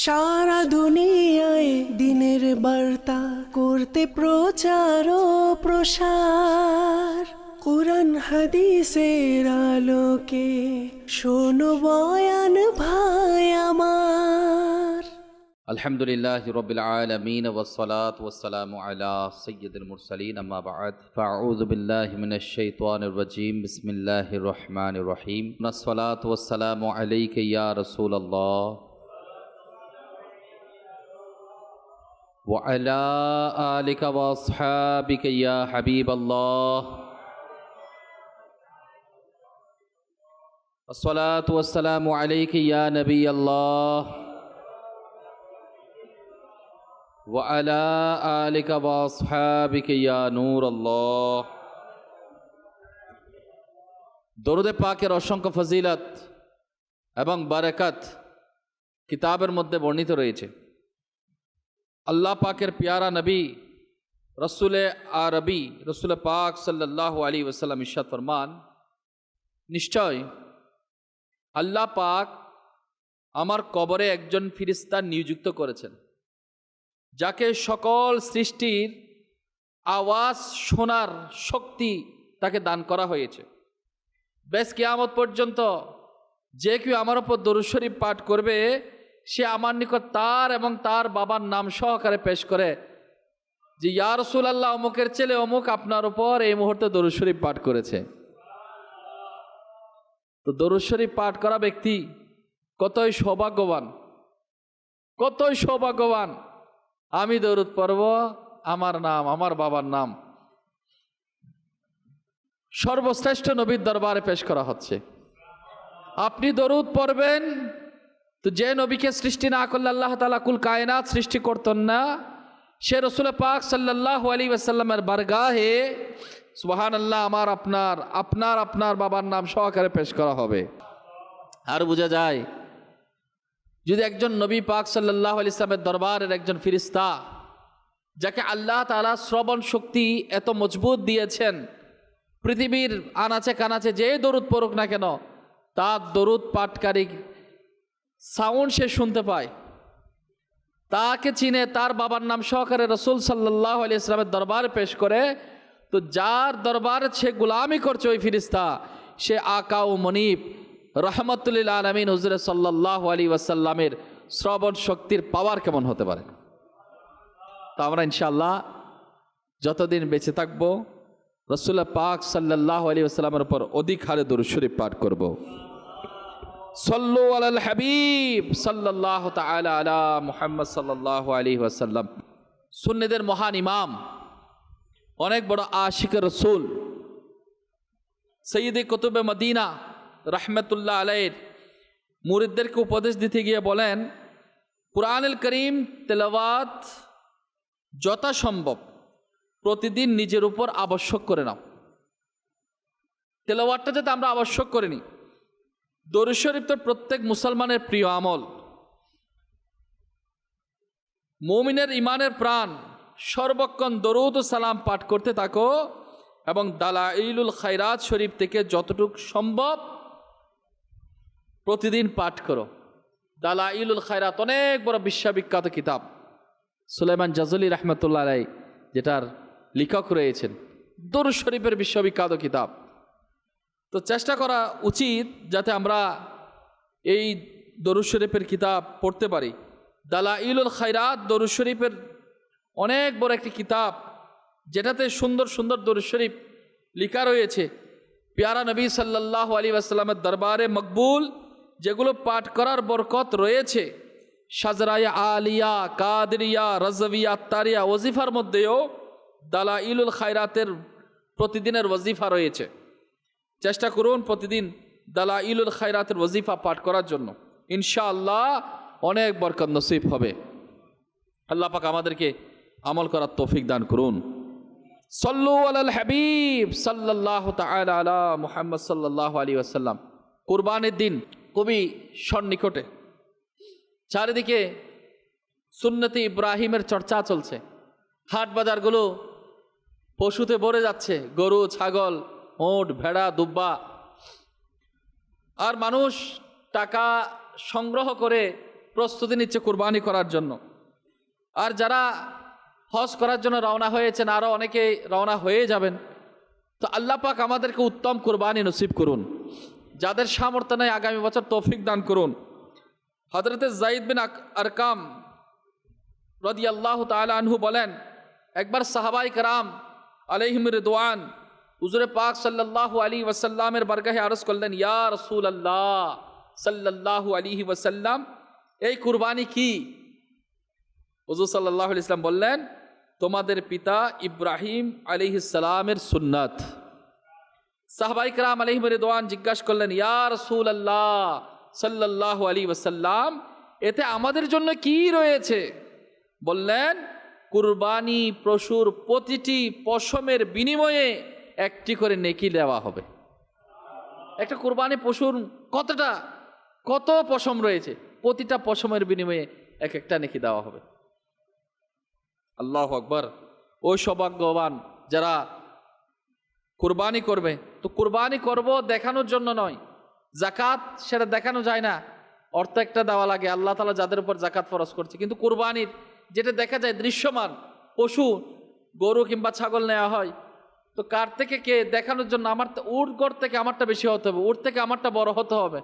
সারা দুনিয়ায় দিনের বার্তা করতে প্রচার ও প্রসার, কুরআন হাদিসের আলোকে শোনো বয়ান ভাই আমার। আলহামদুলিল্লাহি রাব্বিল আলামিন ওয়াসসালাতু ওয়াসসালামু আলা সাইয়্যিদিল মুরসালিন, আম্মা বা'দ, ফাআউযু বিল্লাহি মিনাশ শাইতানির রাজীম। বিসমিল্লাহির রহমানির রহিম। ওয়াসসালাতু ওয়াসসালামু আলাইকা ইয়া রাসূলুল্লাহ ওয়া আলা আলিকা ওয়া আসহাবিকা ইয়া হাবিবাল্লাহ। ওয়াসসালাতু ওয়াসসালামু আলাইকা ইয়া নবিয়াল্লাহ وعلى آلك وأصحابك يا نور الله। দরুদ পাকের অসংখ্য ফজিলত এবং বারাকাত কিতাবের মধ্যে বর্ণিত রয়েছে। আল্লাহ পাকের প্যারা নবী রসুলে আরবি রসুল পাক সাল্লাল্লাহু আলাইহি ওয়াসাল্লাম ইরশাদ ফরমান, নিশ্চয় আল্লাহ পাক আমার কবরে একজন ফেরেশতা নিযুক্ত করেছেন, যাকে সকল সৃষ্টির আওয়াজ শোনার শক্তি তাকে দান করা হয়েছে। বেশ কিয়ামত পর্যন্ত যে কেউ আমার ওপর দরুদ শরীফ পাঠ করবে, সে আমার নিকট তার এবং তার বাবার নাম সহকারে পেশ করে যে ইয়া রাসূলুল্লাহ, অমুকের ছেলে অমুক আপনার উপর এই মুহূর্তে দরুদ শরীফ পাঠ করেছে। তো দরুদ শরীফ পাঠ করা ব্যক্তি কতই সৌভাগ্যবান, কতই সৌভাগ্যবান। আমি দরুদ পড়ব, আমার নাম, আমার বাবার নাম সর্বশ্রেষ্ঠ নবীর দরবারে পেশ করা হচ্ছে। আপনি দরুদ পড়বেন, তো যে নবীকে সৃষ্টি না করলে আল্লাহ তাআলা কুল কায়নাত সৃষ্টি করতেন না, সে রসুল পাক সাল্লাল্লাহু আলাইহি ওয়াসাল্লামের বারগাহে সুবহানাল্লাহ আমার আপনার বাবার নাম সহকারে পেশ করা হবে। আর বোঝা যায় যদি একজন নবী পাক সাল্লাল্লাহু আলাইহি ওয়াসাল্লামের দরবারের একজন ফেরেশতা, যাকে আল্লাহ তাআলা শ্রবণ শক্তি এত মজবুত দিয়েছেন, পৃথিবীর আনাচে কানাচে যে দরুদ পড়ুক না কেন তার দরুদ পাঠকারী সাউন্ড সে শুনতে পায়, তাকে চিনে, তার বাবার নাম সহকারে রসুল সাল্লাল্লাহু আলাইহি ওয়াসাল্লামের দরবারে পেশ করে। তো যার দরবারে সে গোলামি করছে ওই ফেরেশতা, সে আকা ও মনিব রহমতুল্লিল আলামিন হুজুর সাল্লাল্লাহু আলাইহি ওয়াসাল্লামের শ্রবণ শক্তির পাওয়ার কেমন হতে পারে। তো আমরা ইনশাআল্লাহ যতদিন বেঁচে থাকব রাসূল পাক সাল্লাল্লাহু আলাইহি ওয়াসাল্লামের উপর অধিক হারে দরুদ শরীফ পাঠ করব। সাল্লু আলাল হাবিব সাল্লাল্লাহু তাআলা আলা মুহাম্মদ সাল্লাল্লাহু আলাইহি ওয়াসাল্লাম। সুন্নিদের মহান ইমাম, অনেক বড় আশিক রাসূল সৈয়দে কুতুবে মদিনা রহমতুল্লাহ আলাইহির মুরিদদেরকে উপদেশ দিতে গিয়ে বলেন, কুরআনুল করিম তেলাওয়াত যথাসম্ভব প্রতিদিন নিজের উপর আবশ্যক করে নাও। তেলাওয়াতটা যাতে আমরা আবশ্যক করে নিই। দরুদ শরীফ তো প্রত্যেক মুসলমানের প্রিয় আমল। মুমিনের ইমানের প্রাণ। সর্বক্ষণ দরুদ ও সালাম পাঠ করতে থাকো এবং দালাইলুল খায়রাত শরীফ থেকে যতটুকু সম্ভব প্রতিদিন পাঠ করো। দালাইলুল খায়রাত অনেক বড় বিশ্ববিখ্যাত কিতাব, সুলাইমান জাজলি রহমতুল্লাহ আলাইহি যেটার লেখক রয়েছেন, দরুদ শরীফের বিশ্ববিখ্যাত কিতাব। তো চেষ্টা করা উচিত যাতে আমরা এই দরুদ শরীফের কিতাব পড়তে পারি। দালাইলুল খায়রাত দরুদ শরীফের অনেক বড় একটি কিতাব, যেটাতে সুন্দর সুন্দর দরুদ শরীফ লেখা রয়েছে। প্যারা নবী সাল্লাল্লাহু আলাইহি ওয়াসাল্লামের দরবারে মকবুল যেগুলো পাঠ করার বরকত রয়েছে, সাজরায়ে আলিয়া, কাদরিয়া, রাজভিয়া, আত্তারিয়া ওজিফার মধ্যেও দালাইলুল খায়রাতের প্রতিদিনের ওজিফা রয়েছে। চেষ্টা করুন প্রতিদিন দালাইলুল খায়রাতের ওজিফা পাঠ করার জন্য, ইনশাআল্লাহ অনেক বরকত নসিব হবে। আল্লাহ পাক আমাদেরকে আমল করার তৌফিক দান করুন। সাল্লু আলাল হাবিব সাল্লাল্লাহু তাআলা আলা মুহাম্মদ সাল্লাল্লাহু আলাইহি ওয়াসাল্লাম। কুরবানির দিন খুবই সন্নিকটে, চারিদিকে সুন্নতে ইব্রাহিমের চর্চা চলছে। হাট বাজারগুলো পশুতে ভরে যাচ্ছে, গরু, ছাগল, ওট, ভেড়া, দুব্বা। আর মানুষ টাকা সংগ্রহ করে প্রস্তুতি নিচ্ছে কুরবানি করার জন্য। আর যারা হজ করার জন্য রওনা হয়েছেন, আরও অনেকে রওনা হয়ে যাবেন। তো আল্লাহ পাক আমাদেরকে উত্তম কুরবানি নসিব করুন। যাদের সামর্থ্য নেই আগামী বছর তৌফিক দান করুন। হযরতে যায়েদ বিন আরকাম রাদিয়াল্লাহু তাআলা আনহু বলেন, একবার সাহাবায়ে কেরাম আলাইহিম রিদওয়ান হুজুরে পাক সাল্লাল্লাহু আলাইহি ওয়াসাল্লামের বারগাহে আরজ করলেন, ইয়া রাসূলুল্লাহ সাল্লাল্লাহু আলাইহি ওয়াসাল্লাম, এই কুরবানি কি? হুজুর সাল্লাল্লাহু আলাইহি ওয়াসাল্লাম বললেন, তোমাদের পিতা ইব্রাহিম আলাইহিস সালামের সুন্নাত। সাহাবায়ে কেরাম আলাইহিম রিদওয়ান জিজ্ঞাসা করলেন, ইয়া রাসূলুল্লাহ সাল্লাল্লাহু আলাইহি ওয়াসাল্লাম, এতে আমাদের জন্য কি রয়েছে? বললেন, কুরবানি পশুর প্রতিটি পশমের বিনিময়ে একটি করে নেকি দেওয়া হবে। একটা কুরবানি পশুর কত পশম রয়েছে, প্রতিটা পশমের বিনিময়ে এক একটা নেকি দেওয়া হবে। আল্লাহু আকবার। ওই সৌভাগ্যবান যারা কুরবানি করবে। তো কুরবানি করব দেখানোর জন্য নয়, জাকাত সেটা দেখানো যায় না, অর্থ একটা দেওয়া লাগে। আল্লাহ তাআলা যাদের উপর জাকাত ফরজ করছে, কিন্তু কুরবানির যেটা দেখা যায় দৃশ্যমান পশু, গরু কিংবা ছাগল নেওয়া হয়, তো কার থেকে কে দেখানোর জন্য আমার উট গড় থেকে আমারটা বেশি হতে হবে, উট থেকে আমারটা বড় হতে হবে।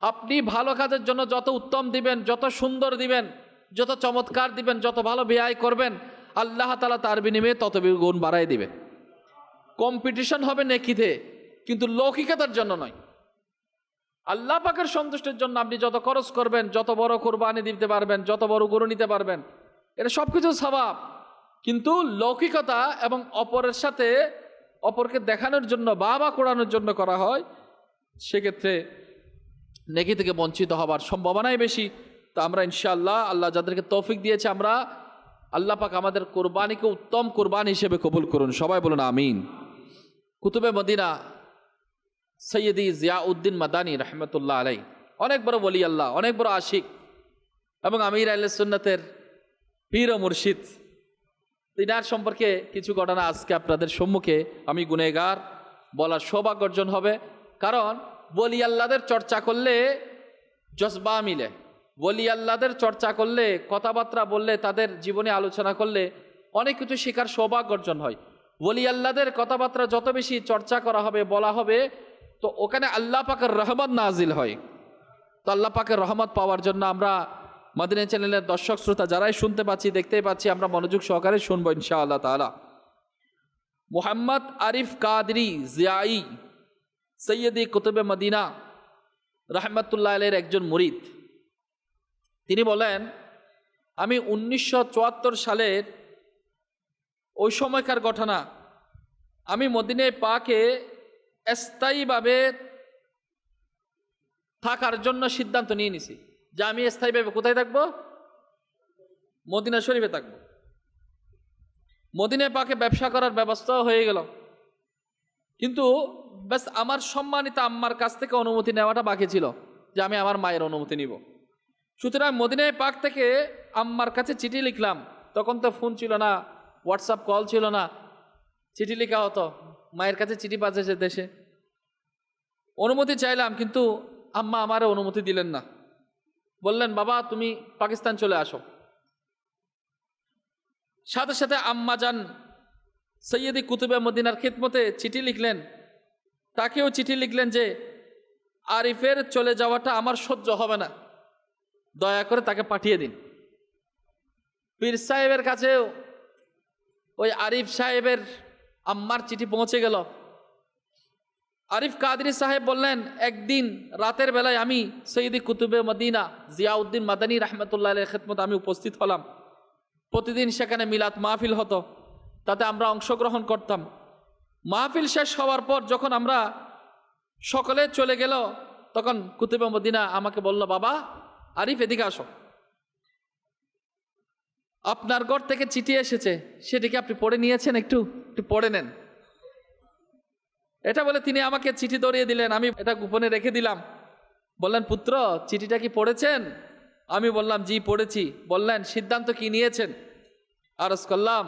আপনি ভালো কাজের জন্য যত উত্তম দিবেন, যত সুন্দর দিবেন, যত চমৎকার দিবেন, যত ভালো ব্যয় করবেন, আল্লাহ তাআলা তার বিনিময়ে তত গুণ বাড়াই দিবেন। কম্পিটিশন হবে নেকিতে, কিন্তু লৌকিকতার জন্য নয়। আল্লাহ পাকের সন্তুষ্টির জন্য আপনি যত খরচ করবেন, যত বড় কুরবানি দিতে পারবেন, যত বড় গরু নিতে পারবেন, এটা সব কিছু সওয়াব। কিন্তু লৌকিকতা এবং অপরের সাথে অপরকে দেখানোর জন্য, বাবা কোড়ানোর জন্য করা হয়, সেক্ষেত্রে নেকি থেকে বঞ্চিত হবার সম্ভাবনাই বেশি। তো আমরা ইনশাআল্লাহ, আল্লাহ যাদেরকে তৌফিক দিয়েছে, আমরা আল্লাহ পাক আমাদের কোরবানিকে উত্তম কোরবানি হিসেবে কবুল করুন। সবাই বলুন আমিন। কুতুবে মদিনা সৈয়দি জিয়াউদ্দিন মাদানী রহমতুল্লাহ আলাই অনেক বড় ওলি আল্লাহ, অনেক বড় আশিক এবং আমির আহলে সুন্নাতের পীর ও মুর্শিদ। তিনার সম্পর্কে কিছু ঘটনা আজকে আপনাদের সম্মুখে আমি গুনেগার বলার সৌভাগ্য অর্জন হবে। কারণ ওলি আল্লাহদের চর্চা করলে জজবা মিলে, ওলি আল্লাহদের চর্চা করলে, কথাবার্তা বললে, তাদের জীবনে আলোচনা করলে অনেক কিছু শেখার সৌভাগ্য অর্জন হয়। ওলি আল্লাহদের কথাবার্তা যত বেশি চর্চা করা হবে, বলা হবে, তো ওখানে আল্লাহ পাকের রহমত নাজিল হয়। তো আল্লাহ পাকের রহমত পাওয়ার জন্য আমরা মদিনা চ্যানেলের দর্শক শ্রোতা যারাই শুনতে পাচ্ছি, দেখতেই পাচ্ছি, আমরা মনোযোগ সহকারে শুনবো ইনশাআল্লাহ তাআলা। মুহাম্মদ আরিফ কাদরি জিয়াই সৈয়দি কুতুবে মদিনা রহমতুল্লাহ আলাইহির একজন মুরিদ। তিনি বলেন, আমি 1974 সালের ওই সময়কার ঘটনা, আমি মদিনায় পাকে স্থায়ীভাবে থাকার জন্য সিদ্ধান্ত নিয়ে নিছি যে আমি স্থায়ীভাবে কোথায় থাকবো? মদিনা শরীফে থাকবো। মদিনায় পাকে ব্যবসা করার ব্যবস্থাও হয়ে গেল, কিন্তু ব্যাস আমার সম্মানিত আম্মার কাছ থেকে অনুমতি নেওয়াটা বাকি ছিল, যে আমি আমার মায়ের অনুমতি নিব। সুতরাং মদিনায় পাক থেকে আম্মার কাছে চিঠি লিখলাম। তখন তো ফোন ছিল না, হোয়াটসঅ্যাপ কল ছিল না, চিঠি লেখা হতো। মায়ের কাছে চিঠি পাঠিয়েছে দেশে, অনুমতি চাইলাম, কিন্তু আম্মা আমারও অনুমতি দিলেন না। বললেন, বাবা তুমি পাকিস্তান চলে আসো। সাথে সাথে আম্মা যান সৈয়দি কুতুবে মদিনার খিদমতে চিঠি লিখলেন, তাকেও চিঠি লিখলেন যে আরিফের চলে যাওয়াটা আমার সহ্য হবে না, দয়া করে তাকে পাঠিয়ে দিন। পীর সাহেবের কাছেও ওই আরিফ সাহেবের আম্মার চিঠি পৌঁছে গেল। আরিফ কাদরি সাহেব বললেন, একদিন রাতের বেলায় আমি সৈয়দি কুতুবে মদিনা জিয়াউদ্দিন মাদানী রহমতুল্লাহ আলাইহির খিদমতে আমি উপস্থিত হলাম। প্রতিদিন সেখানে মিলাদ মাহফিল হতো, তাতে আমরা অংশগ্রহণ করতাম। মাহফিল শেষ হওয়ার পর যখন আমরা সকলে চলে গেল, তখন কুতুবে মদিনা আমাকে বলল, বাবা আরিফ এদিকে আসো, আপনার ঘর থেকে চিঠি এসেছে, সেটিকে আপনি পড়ে নিয়েছেন, একটু পড়ে নেন। এটা বলে তিনি আমাকে চিঠি ধরিয়ে দিলেন, আমি এটা গোপনে রেখে দিলাম। বললেন, পুত্র চিঠিটা কি পড়েছেন? আমি বললাম, জি পড়েছি। বললেন, সিদ্ধান্ত কি নিয়েছেন? আরজ করলাম,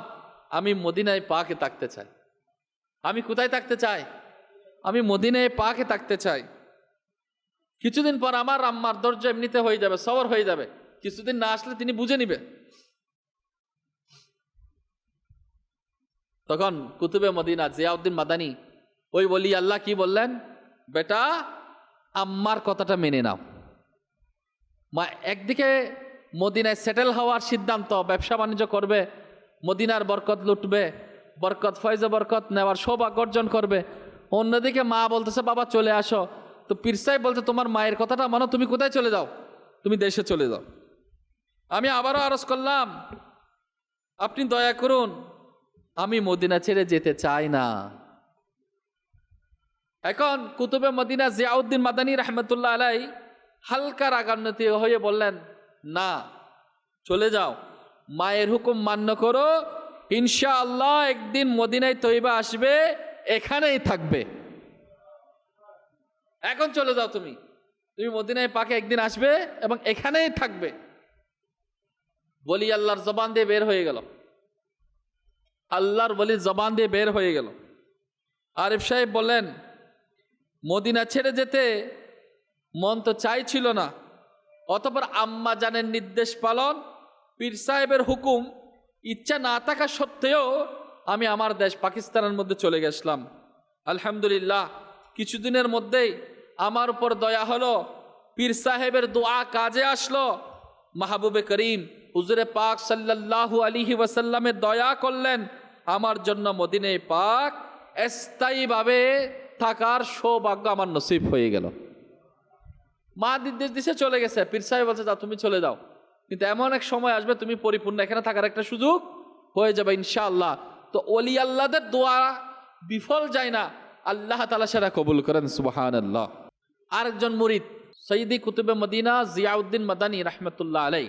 আমি মদিনায় পাকে থাকতে চাই। আমি কোথায় থাকতে চাই? আমি মদিনায় পাকে থাকতে চাই। কিছুদিন পর আমার আম্মার ধৈর্য এমনিতে হয়ে যাবে, সবর হয়ে যাবে, কিছুদিন না আসলে তিনি বুঝে নিবে। তখন কুতুবে মদিনা জিয়াউদ্দিন মাদানী ওই ওলি আল্লাহ কি বললেন, বেটা আম্মার কথাটা মেনে নাও। মা একদিকে মদিনায় সেটেল হওয়ার সিদ্ধান্ত, ব্যবসা বাণিজ্য করবে, মদিনার বরকত লুটবে, বরকত ফয়জে বরকত নেওয়ার সৌভাগ্য অর্জন করবে। অন্যদিকে মা বলতেছে বাবা চলে আসো। তো পীর সাহেব বলছে তোমার মায়ের কথাটা মানো, তুমি কোথায় চলে যাও, তুমি দেশে চলে যাও। আমি আবারও আরজ করলাম আপনি দয়া করুন, আমি মদিনা ছেড়ে যেতে চাই না। এখন কুতুবে মদিনা জিয়াউদ্দিন মাদানী রহমতুল্লাহ আলাই হালকা রাগান্বিত হয়ে বললেন, না চলে যাও, মায়ের হুকুম মান্য করো, ইনশাআল্লাহ একদিন মদিনায় তৈবা আসবে, এখানেই থাকবে। এখন চলে যাও, তুমি মদিনায় পাকে একদিন আসবে এবং এখানেই থাকবে। বলি আল্লাহর জবান দিয়ে বের হয়ে গেল, আল্লাহর বলির জবান দিয়ে বের হয়ে গেল। আরিফ সাহেব বললেন, মদিনা ছেড়ে যেতে মন তো চাইছিল না, অতঃপর আম্মা জানের নির্দেশ পালন, পীর সাহেবের হুকুম ইচ্ছা না থাকা সত্ত্বেও আমি আমার দেশ পাকিস্তানের মধ্যে চলে গেছিলাম। আলহামদুলিল্লাহ কিছুদিনের মধ্যেই আমার উপর দয়া হলো, পীর সাহেবের দোয়া কাজে আসলো। মাহবুবে করিম হুজুরে পাক সাল্লাল্লাহু আলাইহি ওয়াসাল্লামে দয়া করলেন, আমার জন্য মদিনে পাক স্থায়ীভাবে থাকার সৌভাগ্য আমার নসিব হয়ে গেল। মা নির্দেশ দিছে চলে গেছে, পীর সাহেব বলছে যাও তুমি চলে যাও, কিন্তু এমন এক সময় আসবে তুমি পরিপূর্ণ এখানে থাকার একটা সুযোগ হয়ে যাবে ইনশাআল্লাহ। তো ওলি আল্লাহদের দোয়া বিফল যায় না, আল্লাহ তাআলা সেটা কবুল করেন, সুবহানাল্লাহ। আরেকজন মুরিদ সৈয়দি কুতুবে মদিনা জিয়াউদ্দিন মাদানী রহমতুল্লাহ আলাই,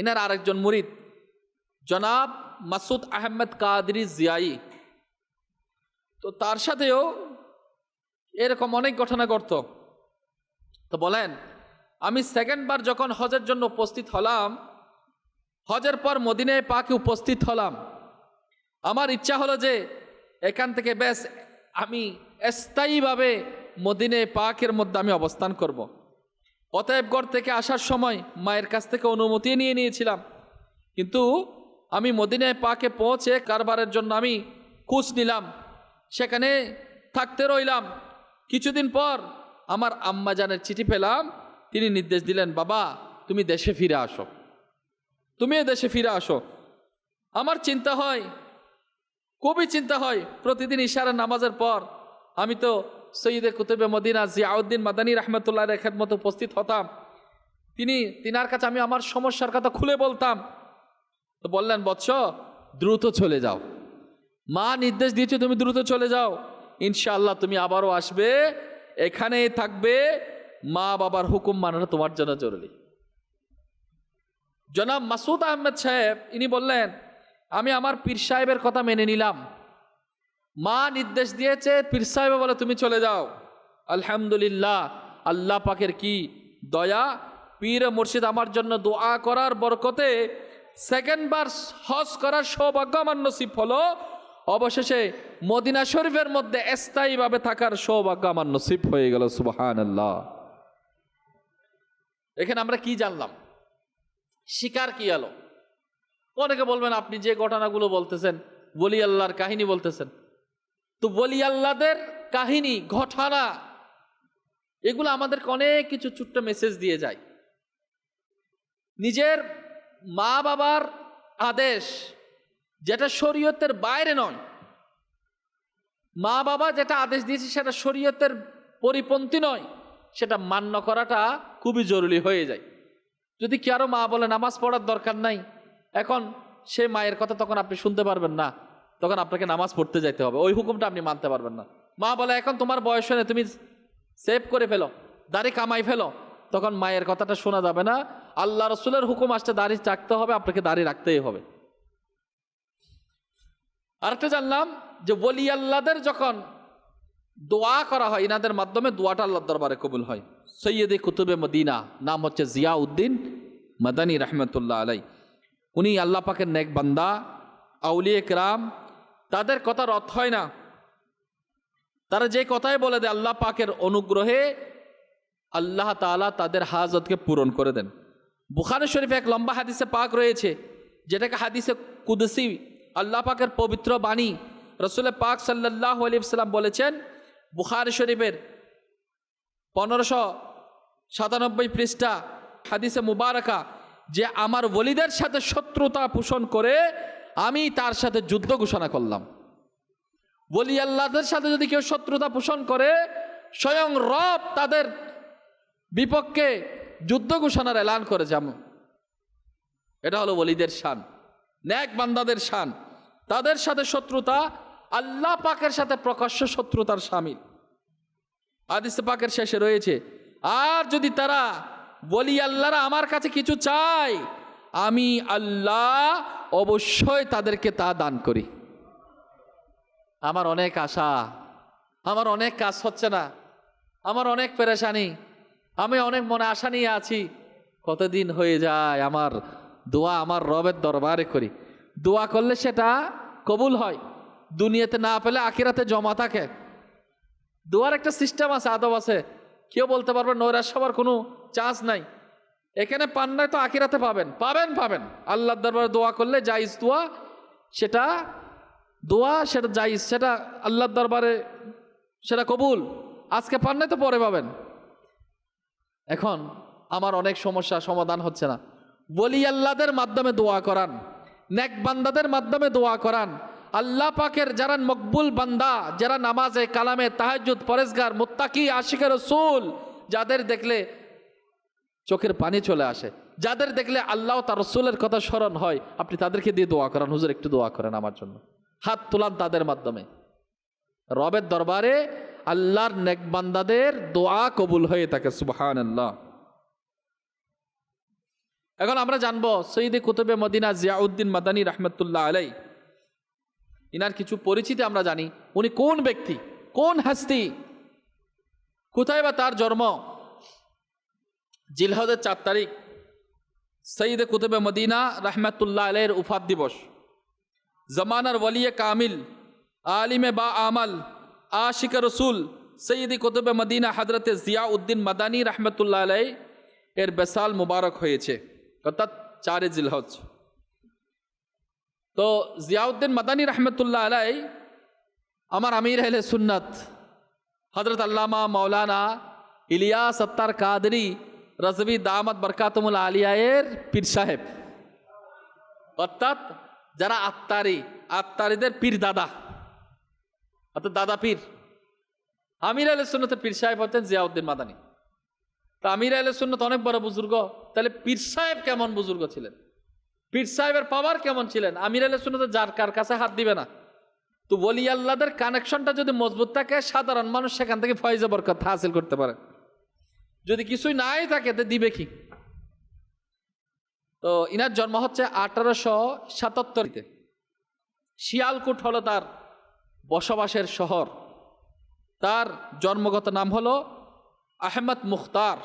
এনার আরেকজন মুরিদ জনাব মাসুদ আহমেদ কাদরি জিয়াই। তো তার সাথেও এরকম অনেক ঘটনা ঘটত। তো বলেন, আমি সেকেন্ডবার যখন হজের জন্য উপস্থিত হলাম, হজের পর মদিনায় পাকে উপস্থিত হলাম, আমার ইচ্ছা হলো যে এখান থেকে বেশ আমি স্থায়ীভাবে মদিনায় পাকের মধ্যে আমি অবস্থান করব। অতএব ঘর থেকে আসার সময় মায়ের কাছ থেকে অনুমতি নিয়ে নিয়েছিলাম, কিন্তু আমি মদিনায় পাকে পৌঁছে কারবারের জন্য আমি খোঁজ নিলাম, সেখানে থাকতে রইলাম। কিছুদিন পর আমার আম্মা জানের চিঠি পেলাম, তিনি নির্দেশ দিলেন, বাবা তুমি দেশে ফিরে আসো, তুমি দেশে ফিরে আসো। আমার চিন্তা হয়, খুবই চিন্তা হয়, প্রতিদিন ইশারা নামাজের পর আমি তো সৈয়দে কুতুবে মদিনা জিয়াউদ্দিন মাদানী রহমতুল্লাহর খেদমতে উপস্থিত হতাম, তিনার কাছে আমি আমার সমস্যার কথা খুলে বলতাম। তো বললেন, বৎস দ্রুত চলে যাও, মা নির্দেশ দিয়েছে তুমি দ্রুত চলে যাও, ইনশাআল্লাহ তুমি আবারও আসবে, এখানেই থাকবে, মা বাবার হুকুম মানানো তোমার জন্য জরুরি। জনাব মাসুদ আহমেদ সাহেব ইনি বললেন, আমি আমার পীর সাহেবের কথা মেনে নিলাম, মা নির্দেশ দিয়েছে, পীর সাহেব বলে তুমি চলে যাও। আলহামদুলিল্লাহ, আল্লাহ পাকের কি দয়া, পীর মুর্শিদ আমার জন্য দোয়া করার বরকতে সেকেন্ডবার হজ করার সৌভাগ্য আমার নসিব হলো। অবশেষে মদিনা শরীফের মধ্যে স্থায়ীভাবে থাকার সৌভাগ্য আমার নসিব হয়ে গেল, সুবহানাল্লাহ। এখানে আমরা কি জানলাম, শিকার কি এলো? অনেকে বলবেন আপনি যে ঘটনাগুলো বলতেছেন ওলি আল্লাহর কাহিনী বলতেছেন, তো ওলি আল্লাহদের কাহিনী ঘটনা এগুলো আমাদেরকে অনেক কিছু ছোট্ট মেসেজ দিয়ে যায়। নিজের মা বাবার আদেশ যেটা শরীয়তের বাইরে নয়, মা বাবা যেটা আদেশ দিয়েছে সেটা শরীয়তের পরিপন্থী নয়, সেটা মান্য করাটা খুবই জরুরি হয়ে যায়। যদি কারো মা বলে নামাজ পড়ার দরকার নাই, এখন সে মায়ের কথা তখন আপনি শুনতে পারবেন না, তখন আপনাকে নামাজ পড়তে যেতে হবে, ওই হুকুমটা আপনি মানতে পারবেন না। মা বলে এখন তোমার বয়স হয়ে তুমি সেভ করে ফেলো, দাড়ি কামাই ফেলো, তখন মায়ের কথাটা শোনা যাবে না। আল্লাহ রসুলের হুকুম আসতে দাড়ি রাখতে হবে, আপনাকে দাড়ি রাখতেই হবে। আরেকটা জানলাম যে ওলি আল্লাহদের যখন দোয়া করা হয়, ইনাদের মাধ্যমে দোয়াটা আল্লাহর দরবারে কবুল হয়। সৈয়দে কুতুবে মদিনা নাম হচ্ছে জিয়াউদ্দিন মাদানী রহমতুল্লাহ আলাই, উনি আল্লাহ পাকের নেক বান্দা, আউলিয়ে কেরাম, তাদের কথা রদ হয় না। তারা যে কথাই বলে দেয় আল্লাহ পাকের অনুগ্রহে আল্লাহ তাআলা তাদের হাজতকে পূরণ করে দেন। বুখারী শরীফে এক লম্বা হাদিসে পাক রয়েছে, যেটাকে হাদিসে কুদসি, আল্লাহ পাকের পবিত্র বাণী। রসুল পাক সাল্লাল্লাহু আলাইহি ওয়াসাল্লাম বলেছেন, বুখারী শরীফের 1597 পৃষ্ঠা হাদিসে মুবারাকা, যে আমার ওলিদের সাথে শত্রুতা পোষণ করে আমি তার সাথে যুদ্ধ ঘোষণা করলাম। ওলি আল্লাহদের সাথে যদি কেউ শত্রুতা পোষণ করে, স্বয়ং রব তাদের বিপক্ষে যুদ্ধ ঘোষণার এলান করে যাব। এটা হলো ওলিদের শান, নেক বান্দাদের শান। তাদের সাথে শত্রুতা আল্লাহ পাকের সাথে প্রকাশ্য শত্রুতার শামিল। হাদিস পাকের শেষে রয়েছে, আর যদি তারা ওলি আল্লাহরা আমার কাছে কিছু চায়, আমি আল্লাহ অবশ্যই তাদেরকে তা দান করি। আমার অনেক আশা, আমার অনেক কাজ হচ্ছে না, আমার অনেক পেরেশানি, আমি অনেক মনে আশা নিয়ে আছি। কতদিন হয়ে যায় আমার দোয়া আমার রবের দরবারে করি। দোয়া করলে সেটা কবুল হয়, দুনিয়াতে না পেলে আখিরাতে জমা থাকে। দোয়ার একটা সিস্টেম আছে, আদব আছে। কেউ বলতে পারবে নৈরাশ হওয়ার কোনো চান্স নাই। এখানে পান নাই তো আখিরাতে পাবেন, পাবেন পাবেন। আল্লাহর দরবারে দোয়া করলে জায়েজ দোয়া, সেটা দোয়া, সেটা জায়েজ, সেটা আল্লাহর দরবারে সেটা কবুল। আজকে পান নাই তো পরে পাবেন। এখন আমার অনেক সমস্যা সমাধান হচ্ছে না, ওলি আল্লাহদের মাধ্যমে দোয়া করান, নেক বান্দাদের মাধ্যমে দোয়া করান। আল্লাহ পাকের যারা মকবুল বান্দা, যারা নামাজে কালামে তাহাজ্জুদ পরেজগার মুত্তাকি আশিকে রাসূল, যাদের দেখলে চোখের পানি চলে আসে, যাদের দেখলে আল্লাহ তার রাসূলের কথা স্মরণ হয়, আপনি তাদেরকে দিয়ে দোয়া করান, হুজুর একটু দোয়া করেন আমার জন্য। হাত তোলান তাদের মাধ্যমে। রবের দরবারে আল্লাহর নেক বান্দাদের দোয়া কবুল হয়ে থাকে। সুবহানাল্লাহ। এখন আমরা জানবো সৈয়দে কুতুবে মদিনা জিয়াউদ্দিন মাদানী রাহমাতুল্লাহ আলাই, ইনার কিছু পরিচিতি আমরা জানি। উনি কোন ব্যক্তি, কোন হাস্তি, কোথায় বা তার জন্ম। জিলহজের 4 তারিখ সৈয়দে কুতুবে মদিনা রাহমাতুল্লাহ আলাইয়ের উফাত দিবস। জমানার ওয়ালিয়ে কামিল, আলিমে বা আমাল, আশিক রসুল সৈয়দি কুতুবে মদিনা হজরতে জিয়াউদ্দিন মাদানী রাহমাতুল্লাহ আলাই এর বেসাল মুবারক হয়েছে, অর্থাৎ 4 জিলহজ। তো জিয়াউদ্দিন মাদানী রাহমাতুল্লাহ আলাই আমার আমির আহলে সুন্নাত হজরত আল্লামা মৌলানা ইলিয়াস আত্তার কাদরি রাজভী দামাত বরকাতুল আলিয়ায়ের পীর সাহেব, অর্থাৎ যারা আত্তারিদের পীর দাদা, অর্থাৎ দাদা পীর। আমির আহলে সুন্নাতের পীর সাহেব হচ্ছেন জিয়াউদ্দিন মাদানী। তা আমির আহলে সুন্নাত অনেক বড় বুজুর্গ, তাহলে পীর সাহেব কেমন বুজুর্গ ছিলেন, পীর সাহেবের পাওয়ার কেমন ছিলেন। আমির আহলে সুন্নাত যার কার কাছে হাত দিবে না। তো ওলি আল্লাহদের কানেকশনটা যদি মজবুত থাকে, সাধারণ মানুষ সেখান থেকে ফয়েজ বরকত হাসিল করতে পারে। যদি কিছুই নাই থাকে তো দিবে কি। তো ইনার জন্ম হচ্ছে 1877-তে। শিয়ালকুট হলো তার বসবাসের শহর। তার জন্মগত নাম হলো আহমদ মুখতার।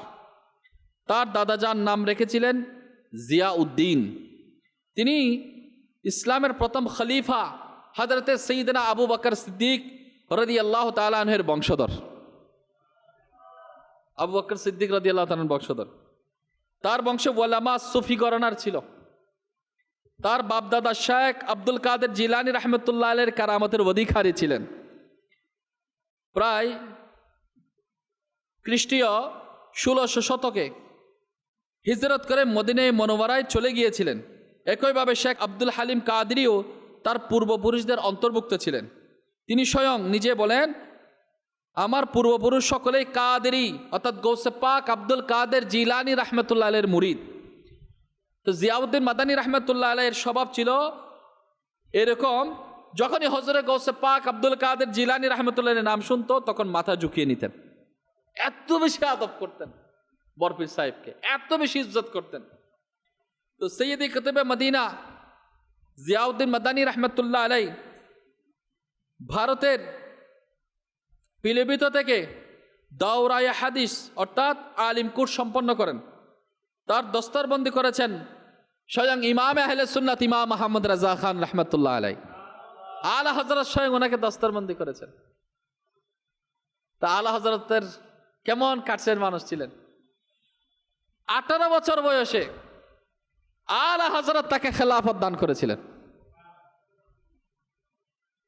তার দাদাজান নাম রেখেছিলেন জিয়াউদ্দিন। তিনি ইসলামের প্রথম খলিফা হযরতে সৈয়দনা আবু বকর সিদ্দিক রাদিয়াল্লাহু তাআলা আনহুর বংশধর। আবু বকর সিদ্দিক রাদিয়াল্লাহু তাআলার বংশধর। তার বংশে ওলামা সুফি গণনার ছিল। তার বাপদাদা শেখ আব্দুল কাদের জিলানী রাহমাতুল্লাহ আলাইহির কারামতের অধিকারী ছিলেন। প্রায় খ্রিস্টীয় 1600 শতকে হিজরত করে মদিনায়ে মুনাওয়ারায় চলে গিয়েছিলেন। একইভাবে শেখ আব্দুল হালিম কাদরিও তার পূর্বপুরুষদের অন্তর্ভুক্ত ছিলেন। তিনি স্বয়ং নিজে বলেন, আমার পূর্বপুরুষ সকলেই কাদেরি, অর্থাৎ গৌসে পাক আব্দুল কাদের জিলানী রাহমাতুল্লাহ আলাইহির মুরিদ। তো জিয়াউদ্দিন মাদানী রাহমাতুল্লাহ আলাইহির স্বভাব ছিল এরকম, যখনই হযরত গৌসে পাক আব্দুল কাদের জিলানী রাহমাতুল্লাহ আলাইহির নাম শুনতো তখন মাথা ঝুঁকিয়ে নিতেন। এত বেশি আদব করতেন বরপীর সাহেবকে, এত বেশি ইজ্জত করতেন। তো সৈয়দি কুতুবে মদিনা জিয়াউদ্দিন মাদানী রাহমাতুল্লাহ আলাইহি ভারতের পিলিভিত থেকে দাওরায়ে হাদিস অর্থাৎ আলিম কোর্স সম্পন্ন করেন। তার দস্তরবন্দি করেছেন স্বয়ং ইমাম আহলে সুন্নাত ইমাম আহমদ রাজা খান রাহমাতুল্লাহ আলাইহি। আলা হযরত স্বয়ং ওনাকে দস্তরবন্দি করেছেন। তা আলা হযরতের কেমন কাছের মানুষ ছিলেন। 18 বছর বয়সে আলা হযরত তাকে খেলাফত দান করেছিলেন।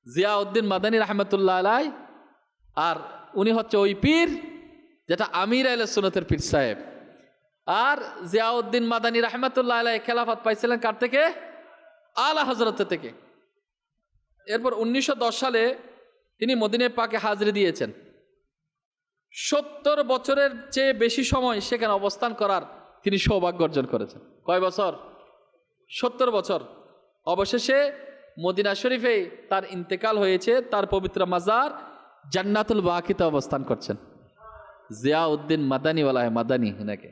জিয়াউদ্দিন মাদানী রহমতুল্লাহ আলাই, আর উনি হচ্ছে ওই পীর যেটা আমির আহলে সুন্নতের পীর সাহেব। আর জিয়াউদ্দিন মাদানী রহমতুল্লাহ আলাই খেলাফত পাইছিলেন কার থেকে? আলা হযরত থেকে। এরপর 1910 সালে তিনি মদিনা পাকে হাজরি দিয়েছেন। 70 বছরের চেয়ে বেশি সময় সেখানে অবস্থান করার তিনি সৌভাগ্য অর্জন করেছেন। কয় বছর? 70 বছর। অবশেষে মদিনা শরীফে তার ইন্তেকাল হয়েছে। তার পবিত্র মাজার জান্নাতুল বাকিতে অবস্থান করছেন। জিয়াউদ্দিন মাদানী ওয়ালাহে মাদানী নাকি,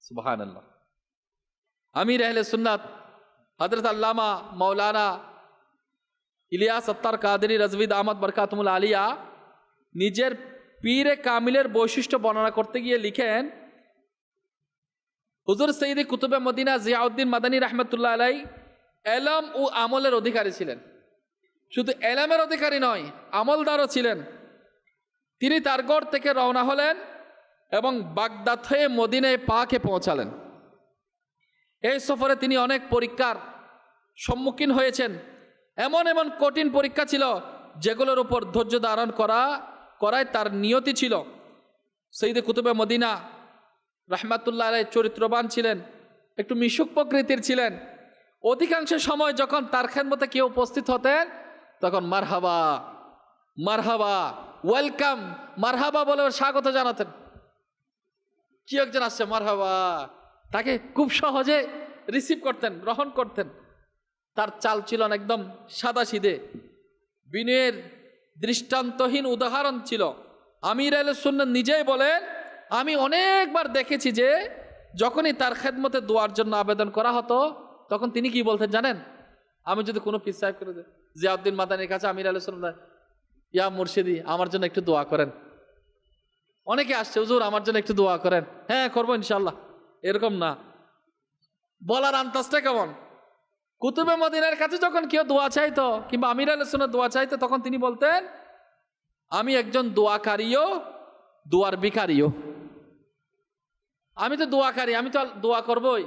সুবহানাল্লাহ। আমির আহলে সুন্নাত হযরত আল্লামা মাওলানা ইলিয়াস আত্তার কাদেরী রাজভী দামাত বরকাতুল আলিয়া নিজের পীরে কামিলের বৈশিষ্ট্য বর্ণনা করতে গিয়ে লিখেন, হুজুর সৈয়দ কুতুবে মদিনা জিয়াউদ্দিন মাদানী রহমতুল্লাহ আলাই এলম ও আমলের অধিকারী ছিলেন। শুধু এলমের অধিকারী নয়, আমলদারও ছিলেন। তিনি তার গড় থেকে রওনা হলেন এবং বাগদাদ হয়ে মদিনায় পাকে পৌঁছালেন। এই সফরে তিনি অনেক পরীক্ষার সম্মুখীন হয়েছেন। এমন এমন কঠিন পরীক্ষা ছিল যেগুলোর উপর ধৈর্য ধারণ করাই তার নিয়তি ছিল। সৈয়দ কুতুবে মদিনা রহমাতুল্লাহ আলাইহি চরিত্রবান ছিলেন, একটু মিশুক প্রকৃতির ছিলেন। অধিকাংশ সময় যখন তার খেদমতে কেউ উপস্থিত হতেন তখন মারহাবা মারহাবা ওয়েলকাম মারহাবা বলে স্বাগত জানাতেন। কি একজন আসছে মারহাবা, তাকে খুব সহজে রিসিভ করতেন, গ্রহণ করতেন। তার চাল ছিল একদম সাদাসিধে, বিনয়ের দৃষ্টান্তহীন উদাহরণ ছিল। আমির আহলে সুন্নাত নিজেই বলেন, আমি অনেকবার দেখেছি যে যখনই তার খেদমতে দোয়ার জন্য আবেদন করা হতো তখন তিনি কি বলতেন জানেন? আমি যদি কোনো পীর সাহেব করে জিয়াউদ্দিন মাদানীর কাছে আমির আহলে সুন্নাত, ইয়া মুর্শিদি আমার জন্য একটু দোয়া করেন। অনেকে আসছে, হুজুর আমার জন্য একটু দোয়া করেন। হ্যাঁ করবো ইনশাল্লাহ। এরকম না, বলার আন্তাজটা কেমন? কুতুবে মদিনার কাছে যখন কেউ দোয়া চাইতো কিংবা আমির আহলে সুন্নাত দোয়া চাইতো তখন তিনি বলতেন, আমি একজন দোয়াকারীও দোয়ার ভিখারিও। আমি তো দোয়াকারী, আমি তো দোয়া করবই,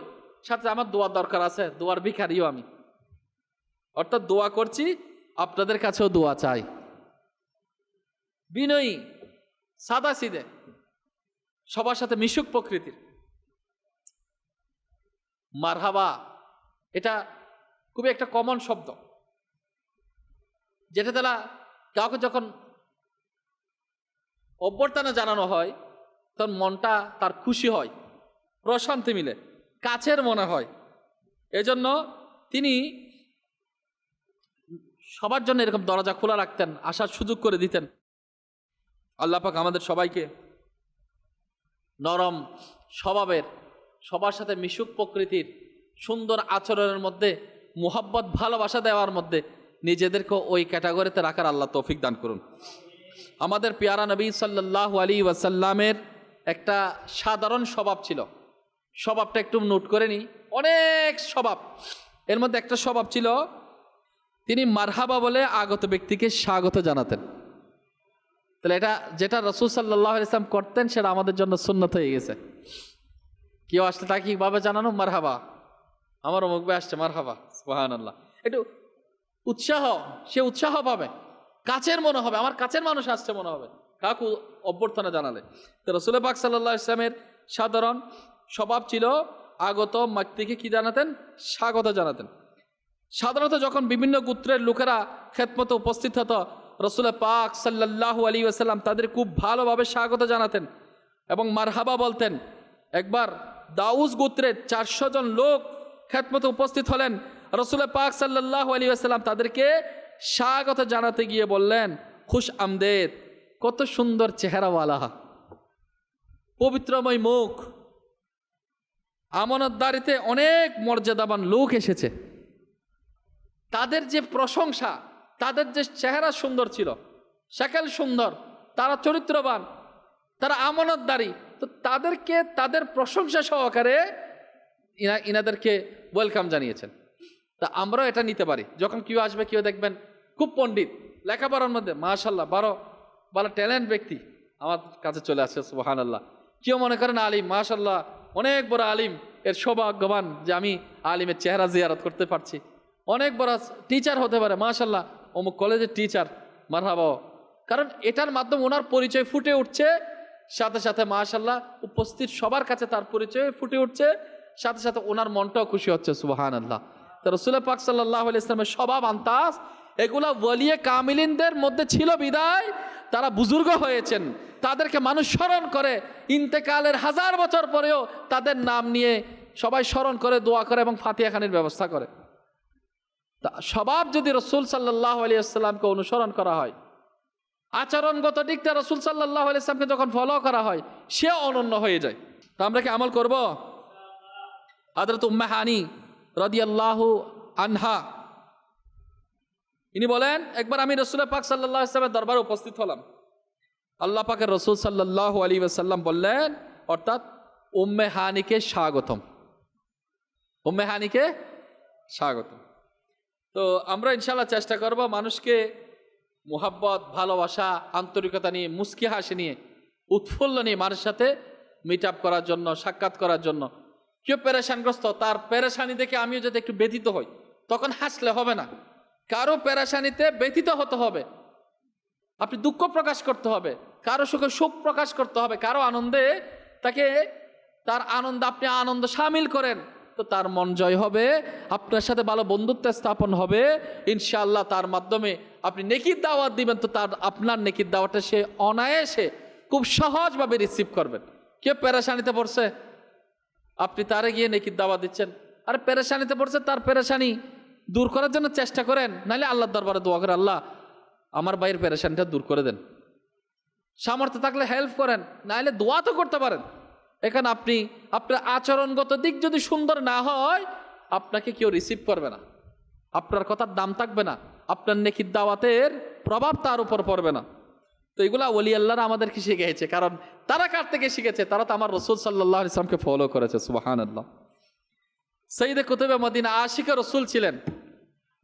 সাথে আমার দোয়ার দরকার আছে, দোয়ার ভিখারিও আমি। অর্থাৎ দোয়া করছি, আপনাদের কাছেও দোয়া চাই। বিনয়ী, সাদাসিধে, সবার সাথে মিশুক প্রকৃতির। মারহাবা এটা খুবই একটা কমন শব্দ, যেটা দ্বারা কাউকে যখন অভ্যর্থনা জানানো হয় তখন মনটা তার খুশি হয়, প্রশান্তি মিলে, কাছের মনে হয়। এজন্য তিনি সবার জন্য এরকম দরজা খোলা রাখতেন, আসার সুযোগ করে দিতেন। আল্লাহ পাক আমাদের সবাইকে নরম স্বভাবের, সবার সাথে মিশুক প্রকৃতির, সুন্দর আচরণের মধ্যে, মুহাব্বত ভালোবাসা দেওয়ার মধ্যে নিজেদেরকে ওই ক্যাটাগরিতে রাখার আল্লাহ তৌফিক দান করুন। আমাদের পেয়ারা নবী সাল্লাল্লাহু আলাইহি ওয়াসাল্লামের একটা সাধারণ স্বভাব ছিল। স্বভাবটা একটু নোট করে নিই, অনেক স্বভাব, এর মধ্যে একটা স্বভাব ছিল, তিনি মারহাবা বলে আগত ব্যক্তিকে স্বাগত জানাতেন। তাহলে এটা যেটা রাসূল সাল্লাল্লাহু আলাইহি ওয়াসাল্লাম করতেন সেটা আমাদের জন্য সুন্নত হয়ে গেছে। কেউ আসলে তাকে কিভাবে জানানো? মারহাবা, আমার অমুক ভাই আসছে, মারহাবা, সুবহানাল্লাহ। একটু উৎসাহ, সে উৎসাহ পাবে, কাছের মনে হবে, আমার কাছের মানুষ আসছে মনে হবে কাউকে অভ্যর্থনা জানালে। তো রাসূল পাক সাল্লাল্লাহু আলাইহি ওয়াসাল্লামের সাধারণ স্বভাব ছিল আগত ব্যক্তিকে কি জানাতেন? স্বাগত জানাতেন। সাধারণত যখন বিভিন্ন গোত্রের লোকেরা খেদমতে উপস্থিত হতো, রাসূল পাক সাল্লাল্লাহু আলাইহি ওয়াসাল্লাম তাদের খুব ভালোভাবে স্বাগত জানাতেন এবং মারহাবা বলতেন। একবার দাউস গোত্রের 400 জন লোক খেদমতে উপস্থিত হলেন। রাসূল পাক সাল্লাল্লাহু আলাইহি ওয়াসাল্লাম তাদেরকে স্বাগত জানাতে গিয়ে বললেন, খুশ আমদেদ, কত সুন্দর চেহারাওয়ালা, পবিত্রময় মুখ, আমানতদারিতে অনেক মর্যাদাবান লোক এসেছে। তাদের যে প্রশংসা, তাদের যে চেহারা সুন্দর ছিল, শাকেল সুন্দর, তারা চরিত্রবান, তারা আমানতদারি, তো তাদেরকে তাদের প্রশংসা সহকারে ইনাদেরকে ওয়েলকাম জানিয়েছেন। তা আমরাও এটা নিতে পারি। যখন কেউ আসবে, কেউ দেখবেন খুব পণ্ডিত, লেখাপড়ার মধ্যে মাশাআল্লাহ ভালো ট্যালেন্ট ব্যক্তি আমার কাছে চলে আসছে, সুবহানাল্লাহ। কেউ মনে করেন আলিম, মাশাআল্লাহ অনেক বড় আলিম, এর সৌভাগ্যবান যে আমি আলিমের চেহারা জিয়ারত করতে পারছি। অনেক বড় টিচার হতে পারে, মাশাল্লাহ অমুক কলেজের টিচার, মারহাবা। কারণ এটার মাধ্যমে ওনার পরিচয় ফুটে উঠছে, সাথে সাথে মাশাল্লাহ উপস্থিত সবার কাছে তার পরিচয় ফুটে উঠছে, সাথে সাথে ওনার মনটাও খুশি হচ্ছে, সুবহানাল্লাহ। তো রাসূল পাক সাল্লাল্লাহু আলাইহি ওয়াসাল্লামের স্বভাব আন্তাজ এগুলা ওয়ালিয়ে কামিলিনদের মধ্যে ছিল বিদায় তারা বুজুর্গ হয়েছেন, তাদেরকে মানুষ স্মরণ করে, ইন্তেকালের 1000 বছর পরেও তাদের নাম নিয়ে সবাই স্মরণ করে, দোয়া করে এবং ফাতিহা খানির ব্যবস্থা করে। তা স্বভাব যদি রাসূল সাল্লাল্লাহু আলাইহি ওয়াসাল্লামকে অনুসরণ করা হয়, আচরণগত দিকটা রাসূল সাল্লাল্লাহু আলাইহি ওয়াসাল্লামকে যখন ফলো করা হয়, সে অনন্য হয়ে যায়। তা আমরা কি আমল করব? হযরত উম্মে হানি রাদিয়াল্লাহু আনহা ইনি বলেন, একবার আমি রাসূল পাক সাল্লাল্লাহু আলাইহি ওয়াসাল্লামের দরবারে উপস্থিত হলাম। আল্লাহ পাকের রাসূল সাল্লাল্লাহু আলাইহি ওয়াসাল্লাম বললেন, অর্থাৎ উম্মে হানিকে স্বাগতম, উম্মে হানিকে স্বাগতম। তো আমরা ইনশাআল্লাহ চেষ্টা করব মানুষকে মুহাব্বত, ভালোবাসা, আন্তরিকতা নিয়ে, মুস্কি হাসি নিয়ে, উৎফুল্ল নিয়ে মানুষের সাথে মিট আপ করার জন্য, সাক্ষাৎ করার জন্য। কেউ পেরেশানগ্রস্ত, তার পেরেশানি দেখে আমিও যদি একটু ব্যথিত হই, তখন হাসলে হবে না, কারো পেরেশানিতে ব্যথিত হতে হবে, আপনি দুঃখ প্রকাশ করতে হবে, কারো সুখে শোক প্রকাশ করতে হবে, কারো আনন্দে তাকে, তার আনন্দে আপনি আনন্দ শামিল করেন, তো তার মন জয় হবে, আপনার সাথে ভালো বন্ধুত্ব স্থাপন হবে ইনশাআল্লাহ। তার মাধ্যমে আপনি নেকির দাওয়াত দিবেন, তো তার আপনার নেকির দাওয়াতটা সে অনায়াসে খুব সহজভাবে রিসিভ করবেন। কেউ পেরেশানিতে পড়ছে, আপনি তারে গিয়ে নেকির দাওয়াত দিচ্ছেন, আর পেরেশানিতে পড়ছে, তার পেরেশানি দূর করার জন্য চেষ্টা করেন, নাহলে আল্লাহর দরবারে দোয়া করে, আল্লাহ আমার ভাইয়ের পেরেশানিটা দূর করে দেন। সামর্থ্য থাকলে হেল্প করেন, নাহলে দোয়া তো করতে পারেন। এখানে আপনি আপনার আচরণগত দিক যদি সুন্দর না হয়, আপনাকে কেউ রিসিভ করবে না, আপনার কথার দাম থাকবে না, আপনার নেকির দাওয়াতের প্রভাব তার উপর পড়বে না। তো এগুলা ওলি আল্লাহরা আমাদেরকে শিখিয়েছে, কারণ তারা কার থেকে শিখেছে? তারা তো আমার রাসূল সাল্লাল্লাহু আলাইহি ওয়াসাল্লামকে ফলো করেছে, সুবহানাল্লাহ। সাইয়্যিদে কুতুবে মদিনা আশিকে রাসূল ছিলেন,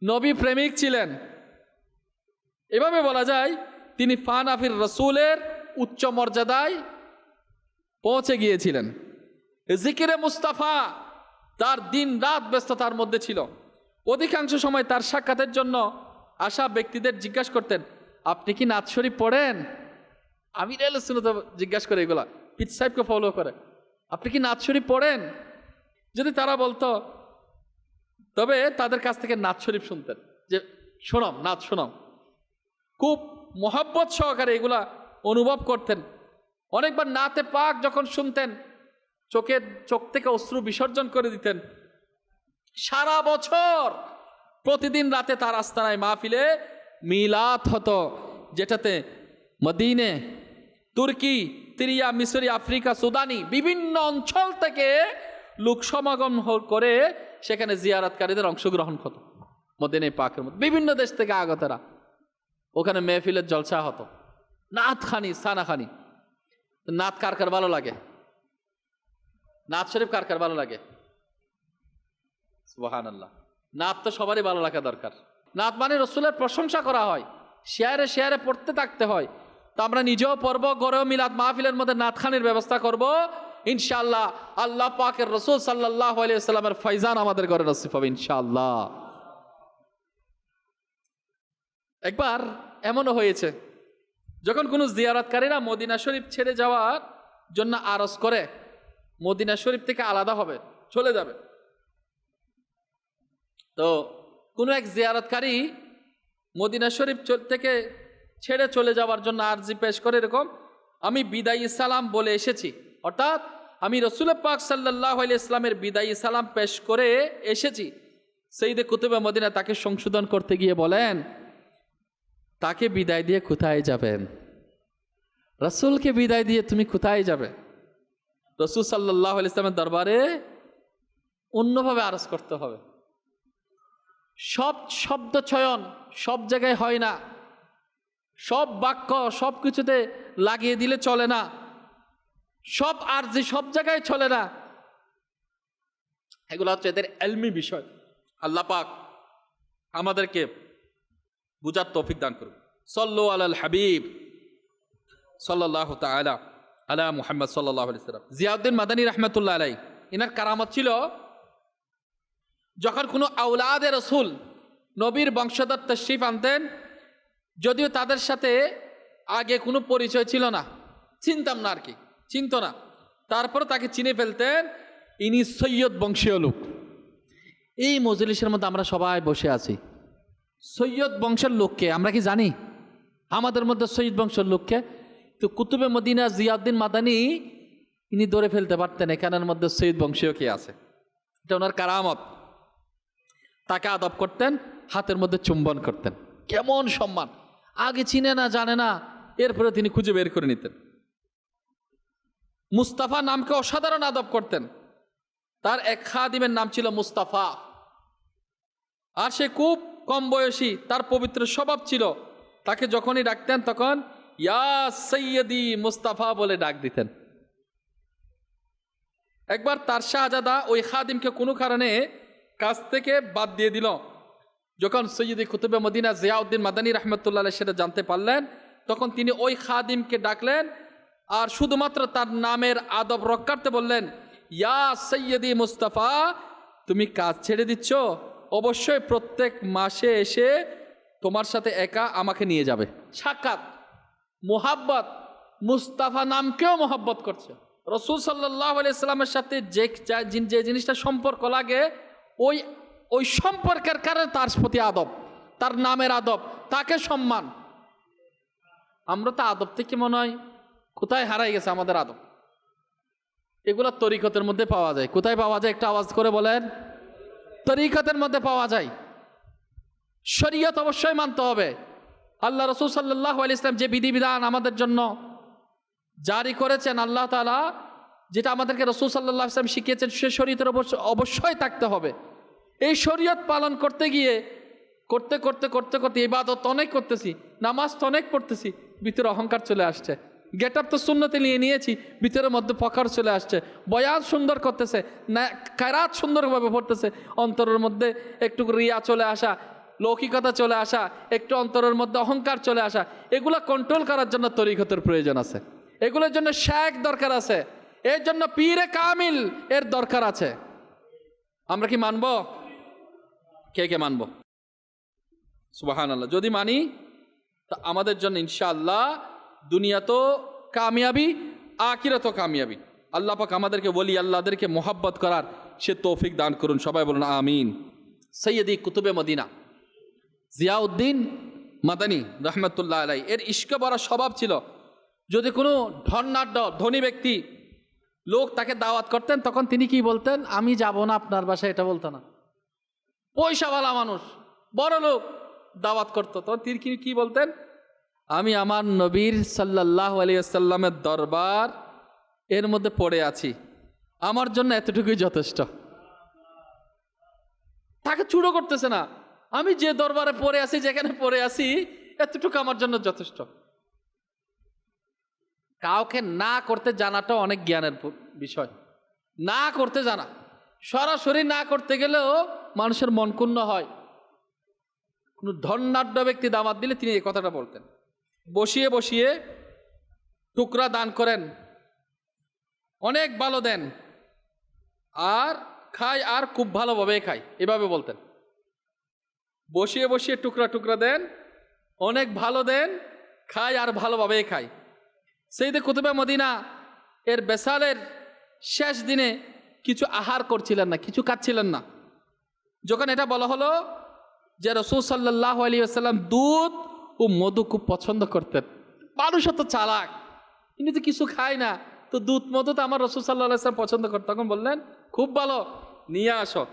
নবী প্রেমিক ছিলেন। এভাবে বলা যায় তিনি ফানাফির রাসূলের উচ্চ মর্যাদায় পৌঁছে গিয়েছিলেন। জিকিরে মুস্তাফা তার দিন রাত ব্যস্ততার মধ্যে ছিল। অধিকাংশ সময় তার সাক্ষাতের জন্য আসা ব্যক্তিদের জিজ্ঞাসা করতেন, আপনি কি নাত শরীফ পড়েন? আমির আহলে সুন্নাত জিজ্ঞাসা করে, এগুলা পীর সাহেবকে ফলো করে, আপনি কি নাত শরীফ পড়েন? যদি তারা বলতো, তবে তাদের কাছ থেকে নাত শরীফ শুনতেন, যে শোনাম, নাত শোনাম। খুব মহব্বত সহকারে এগুলা অনুভব করতেন। অনেকবার নাতে পাক যখন শুনতেন, চোখ থেকে অশ্রু বিসর্জন করে দিতেন। সারা বছর প্রতিদিন রাতে তার আস্তানায় মাহফিলে মিলাদ হতো, যেটাতে মদিনে, তুর্কি, সিরিয়া, মিশরি, আফ্রিকা, সুদানি বিভিন্ন অঞ্চল থেকে লোক সমাগম করে সেখানে জিয়ারতকারীদের অংশগ্রহণ হতো। মদিনে পাকের মধ্যে বিভিন্ন দেশ থেকে আগতরা, ওখানে মেহফিলের জলসা হতো, নাত খানি, সানা খানি। নাত কার কার ভালো লাগে? নাত শরীফ কার কার ভালো লাগে? সুবহানাল্লাহ। নাত তো সবারই ভালো লাগা দরকার। নাত মানে রাসূলের প্রশংসা করা হয়, শেয়ারে শেয়ারে পড়তে থাকতে হয়। তো আমরা নিজেও পড়ব, গড়েও মিলাদ মাহফিলের মধ্যে নাতখানির ব্যবস্থা করব ইনশাআল্লাহ। আল্লাহ পাকের রাসূল সাল্লাল্লাহু আলাইহি ওয়াসাল্লামের ফয়জান আমাদের ঘরে নসিব হবে ইনশাআল্লাহ। একবার এমনও হয়েছে, যখন কোনো জিয়ারতকারীরা মদিনা শরীফ ছেড়ে যাওয়ার জন্য আরজ করে, মদিনা শরীফ থেকে আলাদা হবে, চলে যাবে, তো কোনো এক জিয়ারতকারী মদিনা শরীফ থেকে ছেড়ে চলে যাওয়ার জন্য আরজি পেশ করে, এরকম, আমি বিদায়ী সালাম বলে এসেছি, অর্থাৎ আমি রাসূল পাক সাল্লাল্লাহু আলাইহি ওয়াসাল্লামের বিদায়ী সালাম পেশ করে এসেছি। সাইয়্যিদে কুতুবে মদিনা তাকে সংশোধন করতে গিয়ে বলেন, তাকে বিদায় দিয়ে কোথায় যাবেন? রাসূলকে বিদায় দিয়ে তুমি কোথায় যাবে? রাসূল সাল্লাল্লাহু আলাইহি ওয়াসাল্লামের দরবারে অন্যভাবে আরজ করতে হবে। সব শব্দ চয়ন সব জায়গায় হয় না, সব বাক্য সব কিছুতে লাগিয়ে দিলে চলে না, সব আরজি সব জায়গায় চলে না। এগুলো হচ্ছে এদের ইলমি বিষয়। আল্লাহ পাক আমাদেরকে বুঝার তৌফিক দান করুন। সাল্লু আলাল হাবিব সাল্লাল্লাহু তাআলা আলা মুহাম্মদ সাল্লাল্লাহু আলাইহি ওয়াসাল্লাম। জিয়াউদ্দিন মাদানী রাহমাতুল্লাহ আলাইহি ইনার কারামত ছিল, যখন কোনো আওলাদে রসুল নবীর বংশধর তশরিফ আনতেন, যদিও তাদের সাথে আগে কোনো পরিচয় ছিল না, চিনতাম না আর কি, চিনত না, তারপর তাকে চিনে ফেলতেন ইনি সৈয়দ বংশীয় লোক। এই মজলিসের মধ্যে আমরা সবাই বসে আছি, সৈয়দ বংশের লোককে আমরা কি জানি? আমাদের মধ্যে সৈয়দ বংশের লোককে তো কুতুবে মদিনা জিয়াউদ্দিন মাদানী ইনি ধরে ফেলতে পারতেন এখানের মধ্যে সৈয়দ বংশীয় কে আছে। এটা ওনার কারামত। তাকে আদব করতেন, হাতের মধ্যে চুম্বন করতেন, কেমন সম্মান, আগে চিনে না জানে না, এরপরে তিনি খুঁজে বের করে নিতেন। মুস্তাফা নামকে অসাধারণ আদব করতেন। তার এক খাদিমের নাম ছিল মুস্তাফা, আর সে খুব কম বয়সী, তার পবিত্র স্বভাব ছিল। তাকে যখনই ডাকতেন তখন ইয়া সৈয়দি মুস্তাফা বলে ডাক দিতেন। একবার তার শাহজাদা ওই খাদিমকে কোনো কারণে কাজ থেকে বাদ দিয়ে দিল। যখন সৈয়দি কুতুবে মদিনা জিয়াউদ্দিন মাদানী রহমতুল্লাহ আলাইহি সেটা জানতে পারলেন, তখন তিনি ওই খাদিমকে ডাকলেন আর শুধুমাত্র তার নামের আদব রক্ষার্থে বললেন, ইয়া সৈয়দি মুস্তাফা, তুমি কাজ ছেড়ে দিচ্ছ, অবশ্যই প্রত্যেক মাসে এসে তোমার সাথে একা আমাকে নিয়ে যাবে। সাক্ষাৎ মোহাব্বত, মুস্তাফা নামকেও মোহাব্বত করছে। রসুল সাল্লাল্লাহু আলাইহি সাল্লামের সাথে যে জিনিসটা সম্পর্ক লাগে, ওই সম্পর্কের কারণে তার প্রতি আদব, তার নামের আদব, তাকে সম্মান। আমরা তো আদব থেকে মনে হয় কোথায় হারাই গেছে আমাদের আদব। এগুলো তরিকতের মধ্যে পাওয়া যায়। কোথায় পাওয়া যায়? একটা আওয়াজ করে বলেন। তরিকতের মধ্যে পাওয়া যায়। শরীয়ত অবশ্যই মানতে হবে। আল্লাহ রসুল সাল্লাল্লাহু আলাইহি সাল্লাম যে বিধিবিধান আমাদের জন্য জারি করেছেন, আল্লাহ তাআলা যেটা আমাদেরকে রসুল সাল্লাল্লাহু আলাইহি সাল্লাম শিখিয়েছেন, সে শরীয়তের অবশ্যই থাকতে হবে। এই শরীয়ত পালন করতে গিয়ে করতে করতে করতে করতে ইবাদত অনেক করতেছি, নামাজ তো অনেক পড়তেছি, ভিতরে অহংকার চলে আসছে। গেট আপ তো সুন্নতে নিয়েছি, ভিতরের মধ্যে ফখর চলে আসছে। বয়ান সুন্দর করতেছে, না কেরাত সুন্দরভাবে পড়তেছে, অন্তরের মধ্যে একটু রিয়া চলে আসা, লৌকিকতা চলে আসা, একটু অন্তরের মধ্যে অহংকার চলে আসা। এগুলো কন্ট্রোল করার জন্য তরিকতের প্রয়োজন আছে, এগুলোর জন্য শেখ দরকার আছে, এর জন্য পীরে কামিল এর দরকার আছে। আমরা কি মানব? কে মানব? সুবহানাল্লাহ। যদি মানি তা আমাদের জন্য ইনশাআল্লাহ দুনিয়া তো কামিয়াবি, আখিরাত তো কামিয়াবি। আল্লাহ পাক আমাদেরকে বলি আল্লাহদেরকে মোহাব্বত করার সে তৌফিক দান করুন। সবাই বলুন আমিন। সৈয়দি কুতুবে মদিনা জিয়াউদ্দিন মাদানী রহমতুল্লাহ আলাইহি এর ইশকে ভরা স্বভাব ছিল। যদি কোনো ধনী ব্যক্তি লোক তাকে দাওয়াত করতেন, তখন তিনি কি বলতেন? আমি যাব না আপনার বাসায়, এটা বলতো না। পয়সাওয়ালা মানুষ, বড় লোক দাওয়াত করতো, তখন তিনি কি বলতেন? আমি আমার নবীর সাল্লাল্লাহু আলাইহি ওয়াসাল্লামের দরবার এর মধ্যে পড়ে আছি, আমার জন্য এতটুকুই যথেষ্ট। তাকে চুড়ো করতেছে না, আমি যে দরবারে পড়ে আছি, যেখানে পড়ে আছি, এতটুকু আমার জন্য যথেষ্ট। কাউকে না করতে জানাটা অনেক জ্ঞানের বিষয়। না করতে জানা, সরাসরি না করতে গেলেও মানুষের মন ক্ষুণ্ণ হয়। কোনো ধনাঢ্য ব্যক্তি দাওয়াত দিলে তিনি এই কথাটা বলতেন। বসিয়ে বসিয়ে টুকরা দান করেন, অনেক ভালো দেন, আর খাই আর খুব ভালোভাবে খাই, এভাবে বলতেন। বসিয়ে বসিয়ে টুকরা টুকরা দেন, অনেক ভালো দেন, খাই আর ভালোভাবে খাই। সৈয়দে কুতুবে মদিনা এর বেসালের শেষ দিনে কিছু আহার করছিলেন না, কিছু খাচ্ছিলেন না। যখন এটা বলা হলো যে রাসূল সাল্লাল্লাহু আলাইহি ওয়াসাল্লাম দুধ ও মধু খুব পছন্দ করতেন, মানুষ তো চালাক, ইনি তো কিছু খায় না, তো দুধ মধু তো আমার রাসূল সাল্লাল্লাহু আলাইহি ওয়াসাল্লাম পছন্দ করতেন। তখন বললেন খুব ভালো, নিয়ে আসো।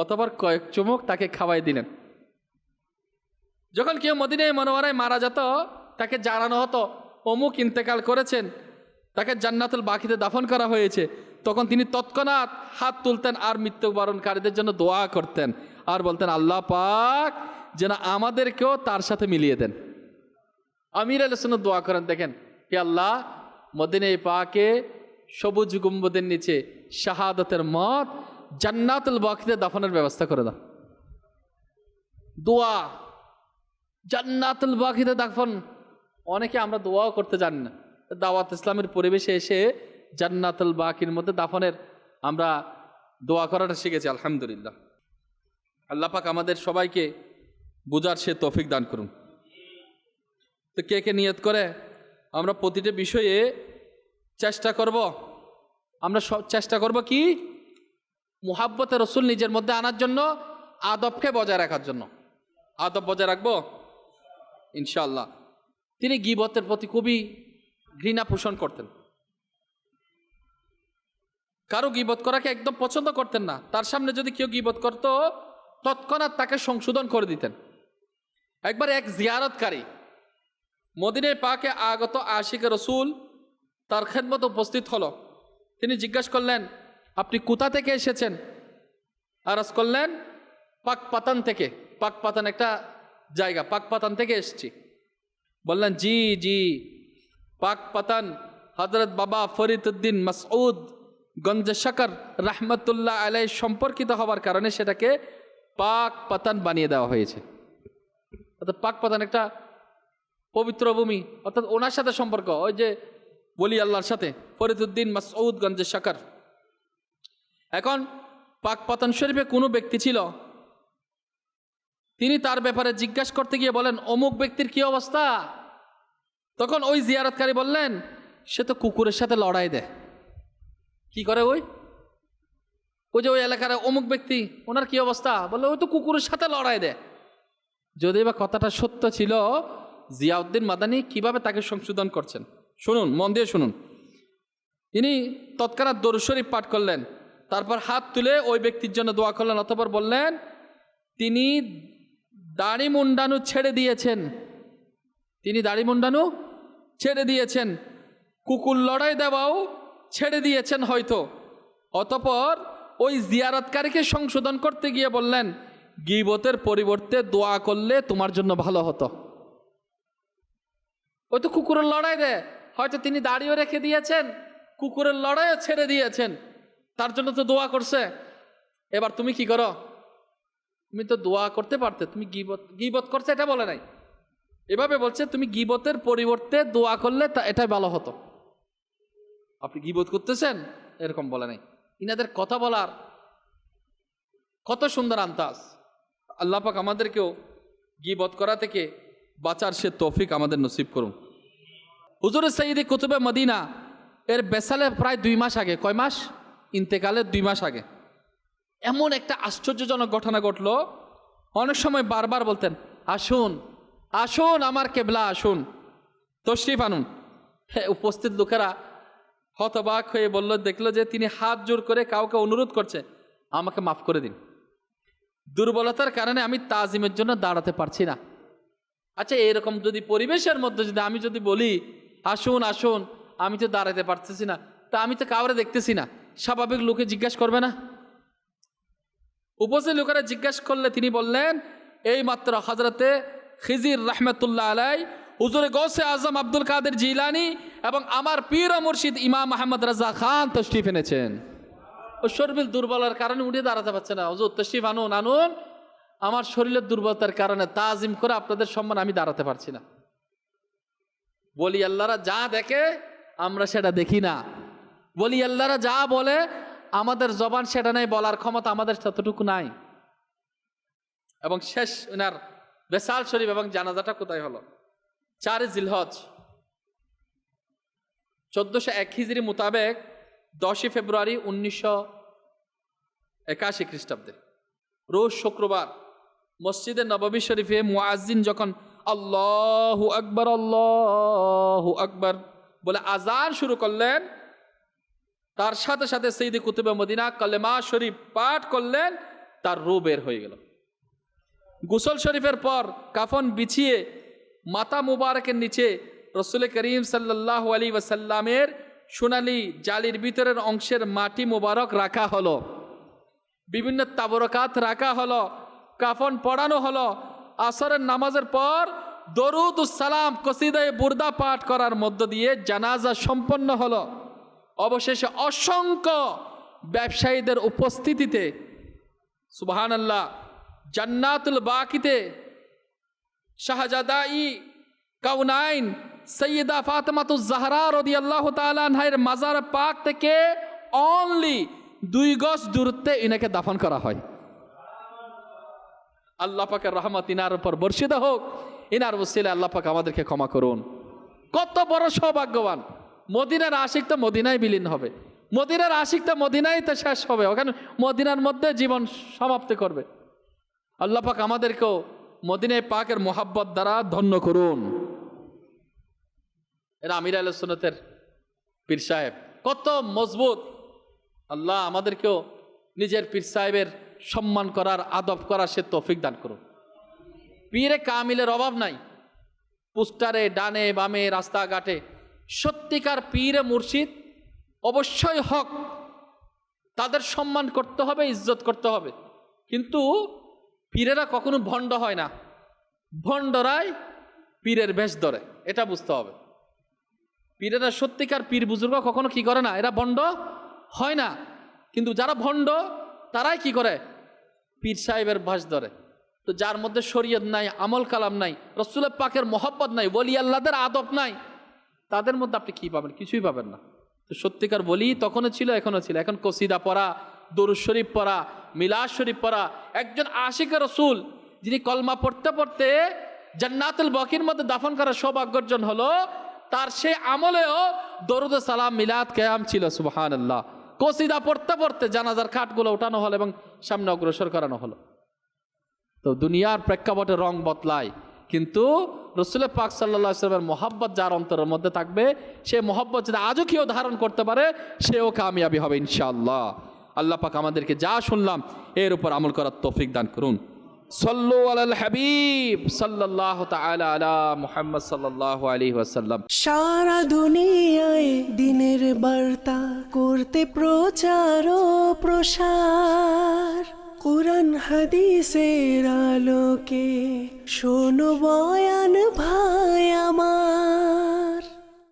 অতঃপর কয়েক চুমুক তাকে খাওয়াই দিলেন। যখন কেউ মদিনায়ে মুনাওয়ারায় মারা যেত, তাকে জানানো হতো অমুক ইন্তেকাল করেছেন, তাকে জান্নাতুল বাকিতে দাফন করা হয়েছে, তখন তিনি তৎক্ষণাৎ হাত তুলতেন আর মৃত্যুবরণকারীদের জন্য দোয়া করতেন আর বলতেন আল্লাহ পাক যেন আমাদেরকেও তার সাথে মিলিয়ে দেন। আমির আলাইহিস সালাম দোয়া করেন, দেখেন হে আল্লাহ, মদিনায়ে পাকে সবুজ গুম্বদের নিচে শাহাদাতের মত জান্নাতুল বাকিতে দাফনের ব্যবস্থা করে দাও। দোয়া জান্নাতুল বাকিতে দাফন, অনেকে আমরা দোয়াও করতে জানি না। দাওয়াত ইসলামের পরিবেশে এসে জান্নাতুল বাকির মধ্যে দাফনের আমরা দোয়া করাটা শিখেছি, আলহামদুলিল্লাহ। আল্লাহ পাক আমাদের সবাইকে বুঝার সে তৌফিক দান করুন। তো কে কে নিয়ত করে আমরা প্রতিটা বিষয়ে চেষ্টা করব, আমরা চেষ্টা করব কি মুহাব্বতে রসুল নিজের মধ্যে আনার জন্য, আদবকে বজায় রাখার জন্য। আদব বজায় রাখবো ইনশাআল্লাহ। তিনি গীবতের প্রতি খুবই ঘৃণা পোষণ করতেন, কারো গীবত করাকে একদম পছন্দ করতেন না। তার সামনে যদি কেউ গীবত করত তৎক্ষণাৎ তাকে সংশোধন করে দিতেন। একবার এক জিয়ারতকারী মদিনায় পাকে আগত আশিকে রসুল তার খেদমত উপস্থিত হলো। তিনি জিজ্ঞাসা করলেন, আপনি কোথা থেকে এসেছেন? আরজ করলেন, পাকপাতান থেকে। পাকপাতান একটা জায়গা, পাকপাতান থেকে এসেছি। বললেন, জি জি, পাকপাতান হযরত বাবা ফরিদউদ্দিন মাসউদ গঞ্জ শকর রহমতুল্লাহ আলাইহি সম্পর্কিত হওয়ার কারণে সেটাকে পাকপাতান বানিয়ে দেওয়া হয়েছে। অর্থাৎ পাকপাতান একটা পবিত্র ভূমি, অর্থাৎ ওনার সাথে সম্পর্ক, ওই যে বলি আল্লাহর সাথে, ফরিদউদ্দিন মাসউদ গঞ্জ শকর। এখন পাকপাতান শরীফে কোনো ব্যক্তি ছিল, তিনি তার ব্যাপারে জিজ্ঞাসা করতে গিয়ে বলেন, অমুক ব্যক্তির কি অবস্থা? তখন ওই জিয়ারতকারী বললেন, সে তো কুকুরের সাথে লড়াই দেয়। কি করে? ওই যে ওই এলাকার অমুক ব্যক্তি, ওনার কি অবস্থা? বললো, ওই তো কুকুরের সাথে লড়াই দেয়। যদি বা কথাটা সত্য ছিল, জিয়াউদ্দিন মাদানী কিভাবে তাকে সংশোধন করছেন শুনুন, মন দিয়ে শুনুন। তিনি তৎক্ষণাৎ দরুদ শরীফ পাঠ করলেন, তারপর হাত তুলে ওই ব্যক্তির জন্য দোয়া করলেন। অতঃপর বললেন, তিনি দাড়ি মুন্ডানো ছেড়ে দিয়েছেন, তিনি দাড়ি মুন্ডানো ছেড়ে দিয়েছেন, কুকুর লড়াই দেওয়াও ছেড়ে দিয়েছেন হয়তো। অতঃপর ওই জিয়ারতকারীকে সংশোধন করতে গিয়ে বললেন, গীবতের পরিবর্তে দোয়া করলে তোমার জন্য ভালো হতো। ওই তো কুকুরের লড়াই দেয়, হয়তো তিনি দাড়িও রেখে দিয়েছেন, কুকুরের লড়াইও ছেড়ে দিয়েছেন, তার জন্য তো দোয়া করছে। এবার তুমি কি করো? তুমি তো দোয়া করতে পারতে, তুমি গীবত করছে এটা বলে নাই, এভাবে বলছে তুমি গীবতের পরিবর্তে দোয়া করলে এটাই ভালো হতো। আপনি গীবত করতেছেন এরকম বলে নাই। ইনাদের কথা বলার কত সুন্দর আন্দাজ। আল্লাহ পাক আমাদেরকেও গীবত করা থেকে বাঁচার সে তৌফিক আমাদের নসিব করুন। হুজুর সৈয়দ কুতুবে মদিনা এর বেসালে প্রায় 2 মাস আগে, কয় মাস? ইন্তেকালের 2 মাস আগে এমন একটা আশ্চর্যজনক ঘটনা ঘটলো। অনেক সময় বারবার বলতেন, আসুন আসুন আমার কেবলা, আসুন, তশরিফ আনুন। উপস্থিত লোকেরা হতবাক হয়ে বলল, দেখলো যে তিনি হাত জোর করে কাউকে অনুরোধ করছে, আমাকে মাফ করে দিন, দুর্বলতার কারণে আমি তাজিমের জন্য দাঁড়াতে পারছি না। আচ্ছা, এরকম যদি পরিবেশের মধ্যে যদি আমি যদি বলি আসুন আসুন, আমি তো দাঁড়াতে পারতেছি না, তা আমি তো কাউরে দেখতেছি না, স্বাভাবিক লোকে জিজ্ঞাসা করবে না? উপস্থিত লোকেরা জিজ্ঞাসা করলে তিনি বললেন, এই মাত্র হযরতে খিজির রহমতুল্লাহ আলাই, হুজুরে গৌসে আজম আব্দুল কাদের জিলানি এবং আমার পীর ও মুর্শিদ ইমাম আহমদ রাজা খান তশরিফ এনেছেন। ও শরীরের দুর্বলের কারণে উঠে দাঁড়াতে পারছে না, হুজুর তশরিফ আনুন আনুন, আমার শরীরের দুর্বলতার কারণে তাজিম করে আপনাদের সম্মান আমি দাঁড়াতে পারছি না। বলি আল্লাহরা যা দেখে আমরা সেটা দেখি না, বলি আল্লাহরা যা বলে আমাদের জবান সেটা নাই, বলার ক্ষমতা আমাদের ততটুকু নাই। এবং শেষ ওনার বেসাল শরীফ এবং জানাজাটা কোথায় হলো? 4 জিলহজ 1401 হিজরি মোতাবেক 10 ফেব্রুয়ারি 1981 খ্রিস্টাব্দে রোজ শুক্রবার মসজিদে নববী শরীফে মুয়াজ্জিন যখন আল্লাহু আকবার বলে আজান শুরু করলেন, তার সাথে সাথে সৈয়দ কুতুবে মদিনা কালেমা শরীফ পাঠ করলেন, তার রূহ বের হয়ে গেল। গোসল শরীফের পর কাফন বিছিয়ে মাথা মুবারকের নিচে রসুল করিম সাল্লাল্লাহু আলাইহি ওয়াসাল্লামের সোনালি জালির ভিতরের অংশের মাটি মুবারক রাখা হলো, বিভিন্ন তাবরকাত রাখা হলো, কাফন পড়ানো হলো। আসরের নামাজের পর দরুদ সালাম কসিদায়ে বুরদা পাঠ করার মধ্য দিয়ে জানাজা সম্পন্ন হলো। অবশেষে অসংখ্য ব্যবসায়ীদের উপস্থিতিতে সুবহানাল্লাহ জান্নাতুল বাকিতে শাহজাদাই কাউনাইন সৈয়দা ফাতেমাতুজ জাহরা রাদিয়াল্লাহু তাআলা আনহার মাজার পাক থেকে অনলি 2 গজ দূরত্বে ইনাকে দাফন করা হয়। আল্লাহ পাকের রহমত ইনার উপর বর্ষিত হোক, ইনার ওসিলায় আল্লাহ পাক আমাদেরকে ক্ষমা করুন। কত বড় সৌভাগ্যবান! মদিনার আশিক তো মদিনায় বিলীন হবে, মদিনার আশিক তো মদিনায় তো শেষ হবে, ওখানে মদিনার মধ্যে জীবন সমাপ্তি করবে। আল্লাহ পাক আমাদেরকেও মদিনায় পাকের মোহাব্বত দ্বারা ধন্য করুন। এরা আমির আহলে সুন্নাতের পীর সাহেব, কত মজবুত। আল্লাহ আমাদেরকেও নিজের পীর সাহেবের সম্মান করার, আদব করার সে তৌফিক দান করুন। পীরে কামিলের অভাব নাই, পোস্টারে ডানে বামে রাস্তাঘাটে সত্যিকার পীরে মুর্শিদ অবশ্যই হক, তাদের সম্মান করতে হবে, ইজ্জত করতে হবে। কিন্তু পীরেরা কখনো ভণ্ড হয় না, ভণ্ডরাই পীরের বেশ ধরে, এটা বুঝতে হবে। পীরেরা সত্যিকার পীর বুজুর্গ কখনো কি করে না, এরা ভণ্ড হয় না। কিন্তু যারা ভণ্ড তারাই কি করে, পীর সাহেবের ভাস ধরে। তো যার মধ্যে শরীয়ত নাই, আমল কালাম নাই, রসুলের পাকের মোহাব্বত নাই, ওলি আল্লাহদের আদব নাই, তাদের মধ্যে আপনি কি পাবেন? কিছুই পাবেন না। তো সত্যিকার বলি তখনও ছিল, এখনও ছিল। এখন কসিদা পড়া, দরুদ শরীফ পড়া, মিলাদ শরীফ পড়া। একজন আশিকে রসুল যিনি কলমা পড়তে পড়তে জান্নাতুল বাকির মধ্যে দাফন করার সৌভাগ্য অর্জন হলো, তার সেই আমলেও দরুদ সালাম মিলাদ কিয়াম ছিল। সুবহানাল্লাহ। কসিদা পড়তে পড়তে জানাজার খাটগুলো উঠানো হলো এবং সামনে অগ্রসর করানো হলো। তো দুনিয়ার প্রেক্ষাপটে রং বদলায়, কিন্তু রসুলের পাক সাল্লাল্লাহু আলাইহি ওয়াসাল্লামের মহব্বত যার অন্তরের মধ্যে থাকবে, সে মহব্বত যদি আজও কেউ ধারণ করতে পারে, সেও কামিয়াবি হবে ইনশাআল্লাহ। আল্লাহ পাক আমাদেরকে যা শুনলাম এর উপর আমল করার তৌফিক দান করুন। সাল্লু আলাল হাবিব সাল্লাল্লাহু তাআলা আলা মুহাম্মদ সাল্লাল্লাহু আলাইহি ওয়াসাল্লাম। সারা দুনিয়ায় দিনের বার্তা করতে প্রচার ও প্রসার, কুরআন হাদিসের আলোকে শোনো বয়ান ভাই।